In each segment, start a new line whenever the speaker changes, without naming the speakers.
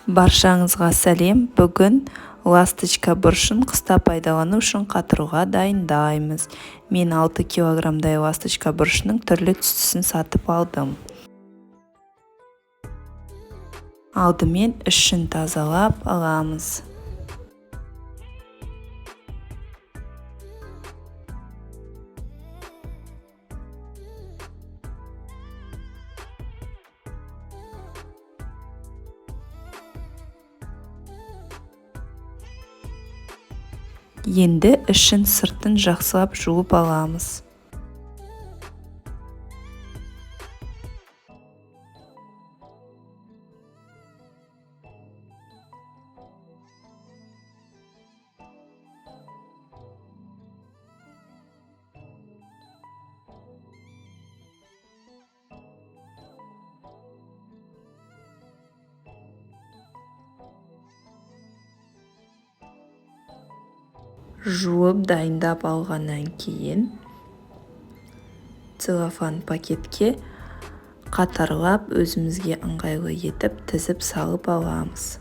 Баршаңызға сәлем. Бүгін ласточка бұрышын қыста пайдалану үшін қатыруға дайындаймыз. Мен 6 килограммдай ласточка бұрышының түрлі түстісін сатып алдым. Алдымен ішін тазалап аламыз. Енді ішін сыртын жақсылап жуып аламыз. Жуып дайындап алғаннан кейін целлофан пакетке қатарлап өзімізге ыңғайлы етіп тізіп салып аламыз.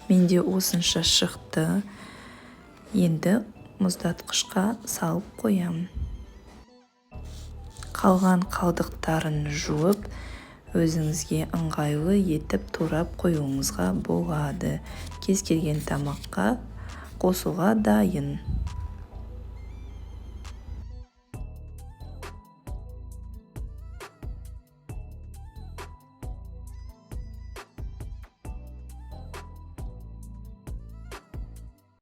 Менде осынша шықты. Енді мұздатқышқа салып қоямын. Қалған қалдықтарын жуып, өзіңізге ыңғайлы етіп турап қоюыңызға болады. Кез келген тамаққа қосуға дайын.